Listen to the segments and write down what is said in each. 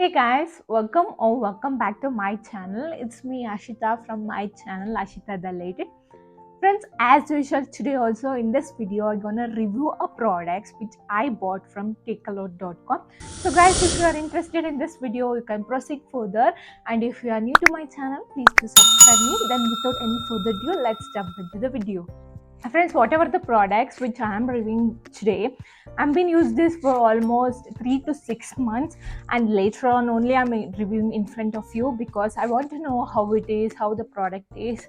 Hey guys, welcome back to my channel. It's me Ashita from my channel Ashita the Lady. Friends, as usual today also in this video I'm gonna review a products which I bought from Takealot.com. So guys, if you are interested in this video you can proceed further, and if you are new to my channel please do subscribe me. Then without any further ado, let's jump into the video. Friends, whatever the products which I am reviewing today, I've been using this for almost 3 to 6 months, and later on only I'm reviewing in front of you because I want to know how it is, how the product is,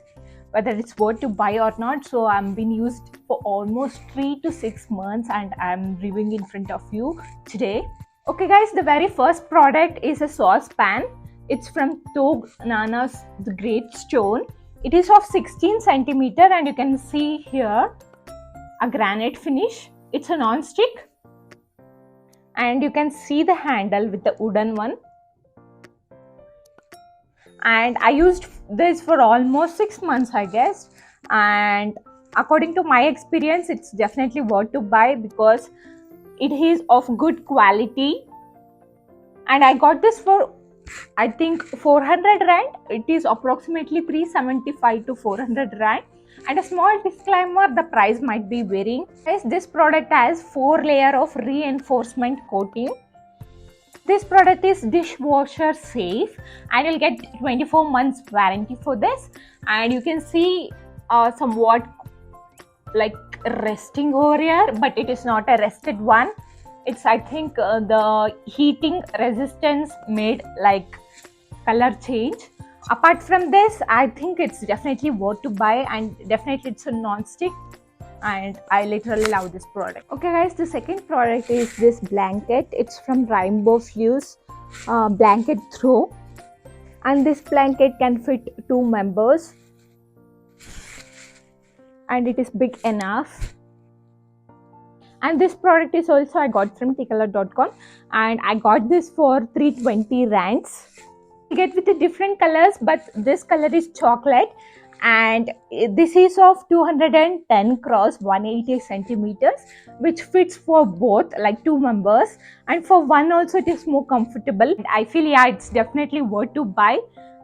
whether it's worth to buy or not. So I'm been used for almost 3 to 6 months and I'm reviewing in front of you today. Okay guys, the very first product is a saucepan. It's from Tog Nana's The Great Stone. It is of 16 centimeter and you can see here a granite finish. It's a non-stick and you can see the handle with the wooden one. And I used this for almost 6 months I guess, and according to my experience it's definitely worth to buy because it is of good quality. And I got this for I think 400 rand. It is approximately 375 to 400 rand. And a small disclaimer, the price might be varying. Guys, this product has 4 layers of reinforcement coating. This product is dishwasher safe and you'll get 24 months warranty for this. And you can see somewhat like resting over here, but it is not a rested one. It's I think the heating resistance made like color change. Apart from this, I think it's definitely worth to buy, and definitely it's a non-stick and I literally love this product. Okay guys, the second product is this blanket. It's from Rainbow Fleece blanket throw, and this blanket can fit 2 members and it is big enough. And this product is also I got from Takealot.com and I got this for 320 rands. You get with the different colors, but this color is chocolate and this is of 210 cross 180 centimeters, which fits for both like 2 members, and for one also it is more comfortable. I feel it's definitely worth to buy,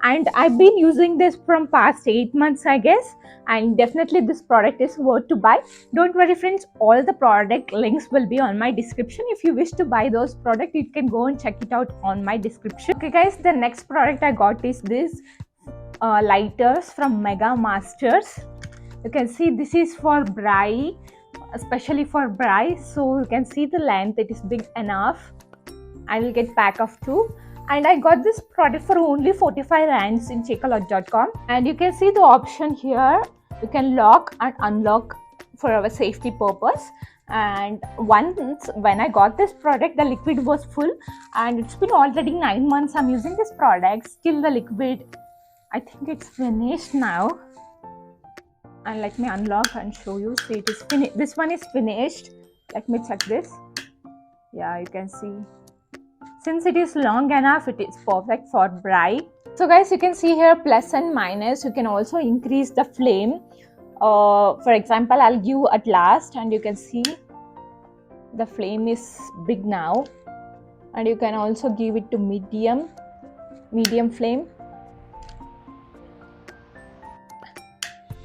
and I've been using this from past 8 months I guess, and definitely this product is worth to buy. Don't worry friends, all the product links will be on my description. If you wish to buy those products you can go and check it out on my description. Okay guys, the next product I got is this lighters from Mega Masters. You can see this is for bride, especially for bride. So you can see the length, it is big enough. I will get pack of 2. And I got this product for only 45 rands in Takealot.com. And you can see the option here. You can lock and unlock for our safety purpose. And once when I got this product, the liquid was full, and it's been already 9 months I'm using this product. Still the liquid, I think it's finished now. And let me unlock and show you. See, it is finished. This one is finished. Let me check this. Yeah, you can see. Since it is long enough, it is perfect for bride. So guys, you can see here plus and minus. You can also increase the flame. For example, I'll give at last, and you can see the flame is big now. And you can also give it to medium flame.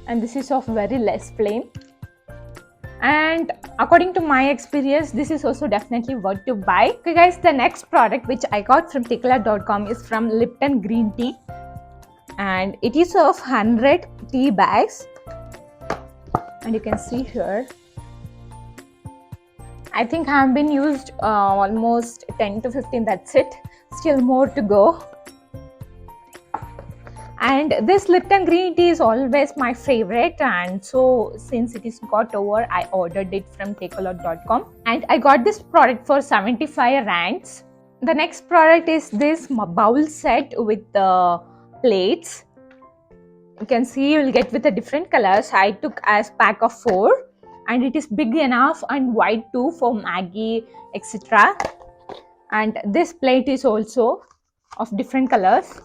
And this is of very less flame. And according to my experience, this is also definitely worth to buy. Okay guys, the next product which I got from Takealot.com is from Lipton Green Tea, and it is of 100 tea bags. And you can see here, I think I have been used almost 10 to 15, that's it. Still more to go. And this Lipton Green Tea is always my favorite, and so since it is got over, I ordered it from Takealot.com and I got this product for 75 rands. The next product is this bowl set with the plates. You can see you will get with the different colors. I took as pack of 4 and it is big enough and wide too for Maggie etc. And this plate is also of different colors.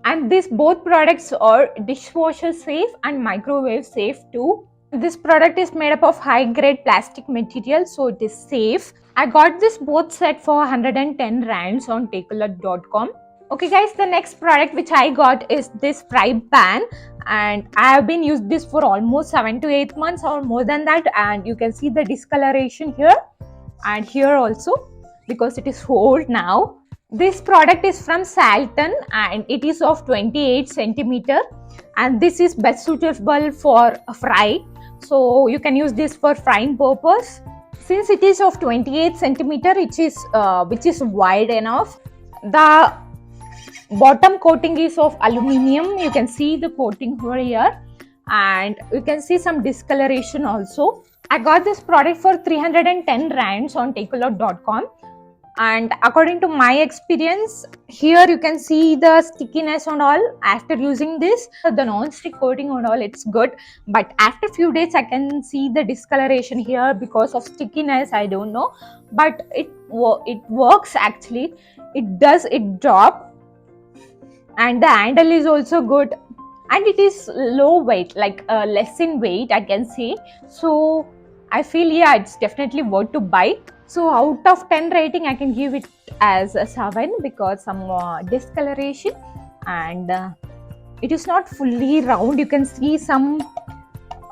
And these both products are dishwasher safe and microwave safe too. This product is made up of high grade plastic material, so it is safe. I got this both set for 110 rands on Takealot.com. Okay guys, the next product which I got is this fry pan, and I have been used this for almost 7 to 8 months or more than that, and you can see the discoloration here and here also because it is old now. This product is from Salton and it is of 28 centimeter, and this is best suitable for a fry, so you can use this for frying purpose. Since it is of 28 centimeter, which is wide enough. The bottom coating is of aluminium. You can see the coating over here, and you can see some discoloration also. I got this product for 310 rands on Takealot.com, and according to my experience, here you can see the stickiness and all. After using this, the non-stick coating and all, it's good, but after few days I can see the discoloration here because of stickiness. I don't know, but it works actually. It does its job, and the handle is also good, and it is low weight, like less in weight I can say. So I feel, yeah, it's definitely worth to buy. So out of 10 rating, I can give it as a 7 because some discoloration, and it is not fully round. You can see some,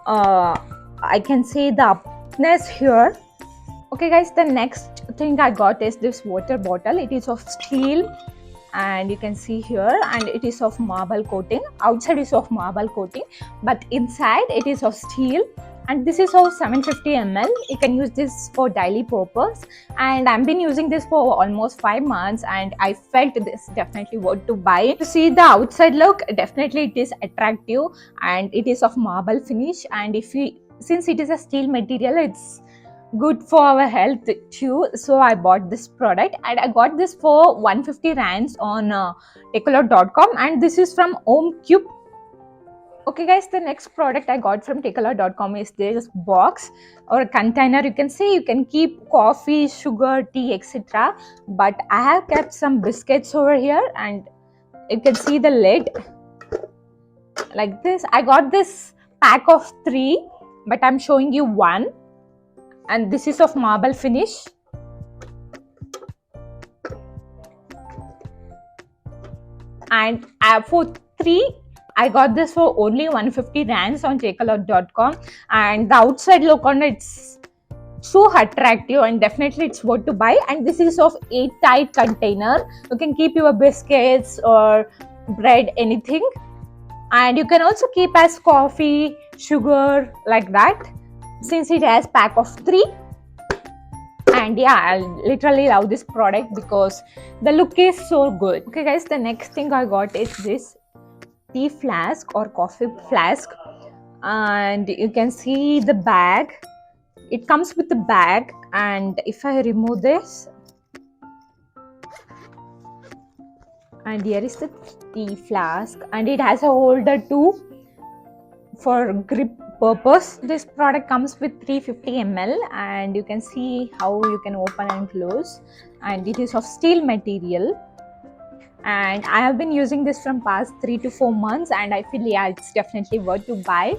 I can say, the upness here. Okay guys, the next thing I got is this water bottle. It is of steel, and you can see here, and it is of marble coating. Outside is of marble coating, but inside it is of steel, and this is of 750 ml. You can use this for daily purpose, and I've been using this for almost 5 months, and I felt this definitely worth to buy. To see the outside look, definitely it is attractive, and it is of marble finish, and since it is a steel material, it's good for our health too. So I bought this product, and I got this for 150 rands on Takealot.com, and this is from Home Cube. Okay guys, the next product I got from Takealot.com is this box or a container. You can say you can keep coffee, sugar, tea, etc. But I have kept some biscuits over here, and you can see the lid like this. I got this pack of 3, but I'm showing you one, and this is of marble finish. And for 3, I got this for only 150 rands on Takealot.com, and the outside look on it's so attractive, and definitely it's worth to buy. And this is of 8 tight container. You can keep your biscuits or bread, anything, and you can also keep as coffee, sugar, like that, since it has pack of 3. And yeah, I literally love this product because the look is so good. Okay guys, the next thing I got is this tea flask or coffee flask, and you can see the bag. It comes with the bag, and if I remove this, and here is the tea flask, and it has a holder too for grip purpose. This product comes with 350 ml, and you can see how you can open and close, and it is of steel material, and I have been using this from past 3 to 4 months, and I feel, yeah, it's definitely worth to buy.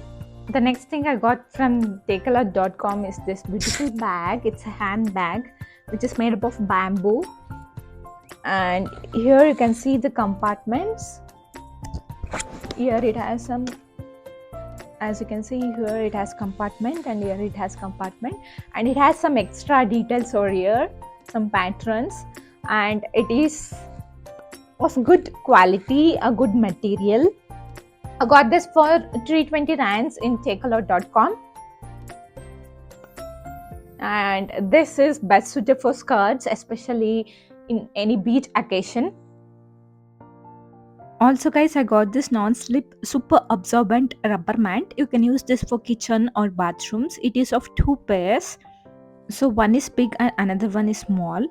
The next thing I got from Takealot.com is this beautiful bag. It's a handbag which is made up of bamboo, and here you can see the compartments. Here it has some, as you can see here, it has compartment, and here it has compartment, and it has some extra details over here, some patterns, and it is of good quality, a good material. I got this for 320 rands in Takealot.com, and this is best suited for skirts, especially in any beach occasion. Also guys, I got this non-slip super absorbent rubber mat. You can use this for kitchen or bathrooms. It is of 2 pairs, so one is big and another one is small.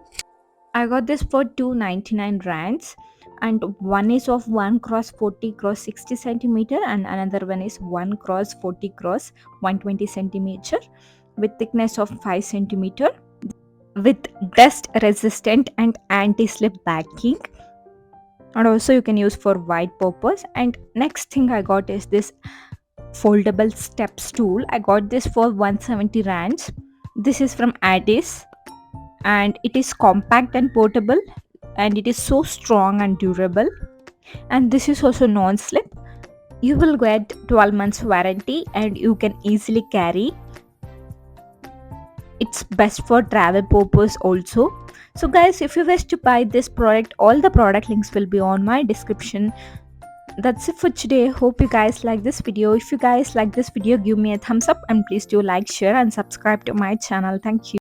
I got this for 299 rands, and one is of 1 cross 40 cross 60 centimeter, and another one is 1 cross 40 cross 120 centimeter with thickness of 5 centimeter, with dust resistant and anti-slip backing, and also you can use for wide purpose. And next thing I got is this foldable step stool. I got this for 170 rands. This is from Addis. and it is compact and portable, and it is so strong and durable. And this is also non-slip. You will get 12 months warranty and you can easily carry. It's best for travel purpose also. So guys, if you wish to buy this product, all the product links will be on my description. That's it for today. Hope you guys like this video. If you guys like this video, give me a thumbs up and please do like, share and subscribe to my channel. Thank you.